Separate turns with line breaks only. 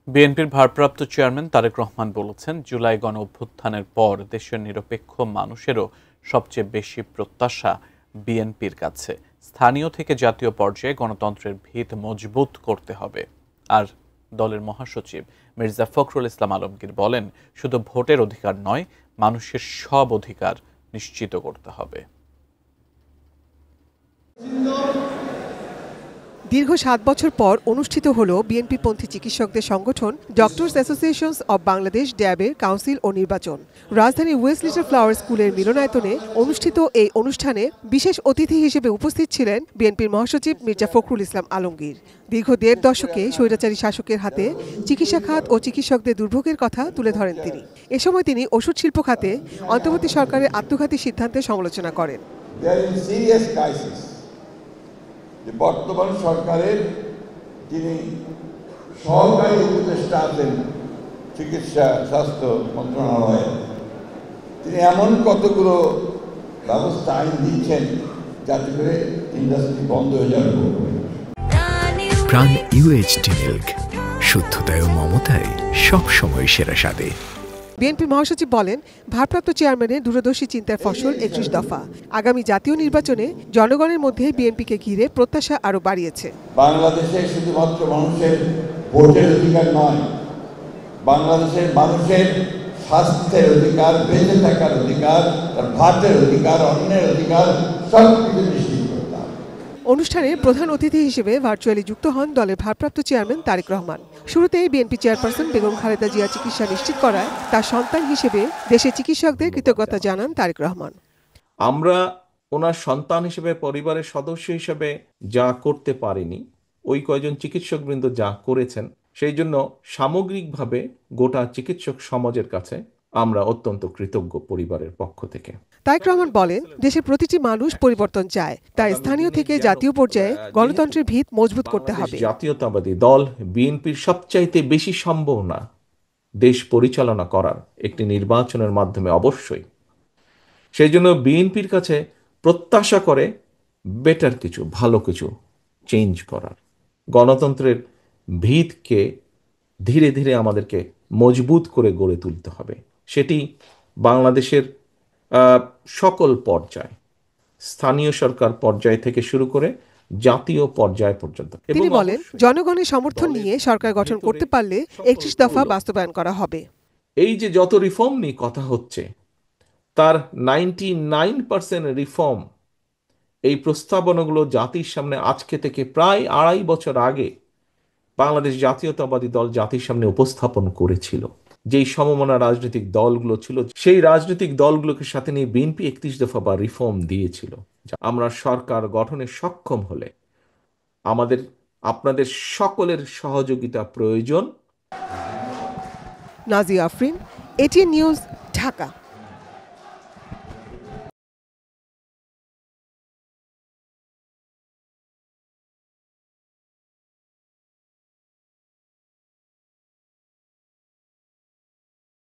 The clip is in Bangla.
বিএনপির ভারপ্রাপ্ত চেয়ারম্যান তারেক রহমান বলেছেন, জুলাই গণঅভ্যুত্থানের পর দেশের নিরপেক্ষ মানুষেরও সবচেয়ে বেশি প্রত্যাশা বিএনপির কাছে। স্থানীয় থেকে জাতীয় পর্যায়ে গণতন্ত্রের ভিত মজবুত করতে হবে। আর দলের মহাসচিব মির্জা ফখরুল ইসলাম আলমগীর বলেন, শুধু ভোটের অধিকার নয়, মানুষের সব অধিকার নিশ্চিত করতে হবে।
দীর্ঘ ৭ বছর পর অনুষ্ঠিত হল বিএনপিপন্থী চিকিৎসকদের সংগঠন ডক্টরস অ্যাসোসিয়েশনস অব বাংলাদেশ ড্যাবের কাউন্সিল ও নির্বাচন। রাজধানীর ওয়েস্ট লিটল ফ্লাওয়ার স্কুলের মিলনায়তনে অনুষ্ঠিত এই অনুষ্ঠানে বিশেষ অতিথি হিসেবে উপস্থিত ছিলেন বিএনপির মহাসচিব মির্জা ফখরুল ইসলাম আলমগীর। দীর্ঘ ১.৫ দশকে স্বৈরাচারী শাসকের হাতে চিকিৎসা খাত ও চিকিৎসকদের দুর্ভোগের কথা তুলে ধরেন তিনি। এ সময় তিনি ওষুধ শিল্প খাতে অন্তর্বর্তী সরকারের আত্মঘাতী সিদ্ধান্তের সমালোচনা করেন।
বর্তমান সরকারের যিনি সহকারী উপদেষ্টা আছেন চিকিৎসা স্বাস্থ্য মন্ত্রণালয়ে, তিনি এমন কতগুলো ব্যবস্থা আইন দিচ্ছেন যাতে করে ইন্ডাস্ট্রি বন্ধ হয়ে যাবে।
প্রাণ UHT মিল্ক, শুদ্ধতায় ও মমতায় সবসময় সেরা স্বাদে।
বিএনপি মহাসচিব বলেন, ভারপ্রাপ্ত চেয়ারম্যানের দূরদর্শী চিন্তার ফসল ৩১ দফা আগামী জাতীয় নির্বাচনে জনগণের মধ্যে বিএনপিকে ঘিরে প্রত্যাশা আরও বাড়িয়েছে।
বাংলাদেশে শুধুমাত্র মানুষের ভোটের অধিকার নয়, বাংলাদেশের মানুষের স্বাস্থ্যের অধিকার, বেঁচে থাকার অধিকার, ভাতের অধিকার, অন্যের অধিকার সব কিছু নিশ্চিত করতে হবে।
অনুষ্ঠানে প্রধান অতিথি হিসেবে ভার্চুয়ালি যুক্ত হন দলের ভারপ্রাপ্ত চেয়ারম্যান তারেক রহমান। শুরুতেই বিএনপি চেয়ারপারসন বেগম খালেদা জিয়ার চিকিৎসা নিশ্চিত করায় তার সন্তান হিসেবে দেশের চিকিৎসকদের কৃতজ্ঞতা জানান তারেক রহমান।
আমরা ওনার সন্তান হিসেবে, পরিবারের সদস্য হিসেবে যা করতে পারিনি, ওই কয়জন চিকিৎসকবৃন্দ যা করেছেন, সেই জন্য সামগ্রিকভাবে গোটা চিকিৎসক সমাজের কাছে আমরা অত্যন্ত কৃতজ্ঞ পরিবারের পক্ষ থেকে।
তারেক রহমান বলেন, দেশের প্রতিটি মানুষ পরিবর্তন চায়, তাই স্থানীয় থেকে জাতীয় পর্যায়ে গণতন্ত্রের ভিত মজবুত করতে হবে।
জাতীয়তাবাদী দল বিএনপির সবচাইতে বেশি সম্ভাবনা দেশ পরিচালনা করার একটি নির্বাচনের মাধ্যমে অবশ্যই। সেই জন্য বিএনপির কাছে প্রত্যাশা করে বেটার কিছু, ভালো কিছু চেঞ্জ করার। গণতন্ত্রের ভিতকে ধীরে ধীরে আমাদেরকে মজবুত করে গড়ে তুলতে হবে। সেটি বাংলাদেশের সকল পর্যায়, স্থানীয় সরকার পর্যায় থেকে শুরু করে জাতীয় পর্যায় পর্যন্ত।
তিনি বলেন, জনগণের সমর্থন নিয়ে সরকার গঠন করতে পারলে ৩১ দফা বাস্তবায়ন করা হবে।
এই যে যত রিফর্ম নিয়ে কথা হচ্ছে, তার 99% রিফর্ম, এই প্রস্তাবনাগুলো জাতির সামনে আজকে থেকে প্রায় ২.৫ বছর আগে বাংলাদেশ জাতীয়তাবাদী দল জাতির সামনে উপস্থাপন করেছিল। যেই সমমনা রাজনৈতিক দলগুলো ছিল, সেই রাজনৈতিক দলগুলোকে সাথে নিয়ে বিএনপি ৩১ দফা বা রিফর্ম দিয়েছিল। আমরা সরকার গঠনে সক্ষম হলে আমাদের আপনাদের সকলের সহযোগিতা প্রয়োজন।
Nazia Afrin, ATN news, Dhaka.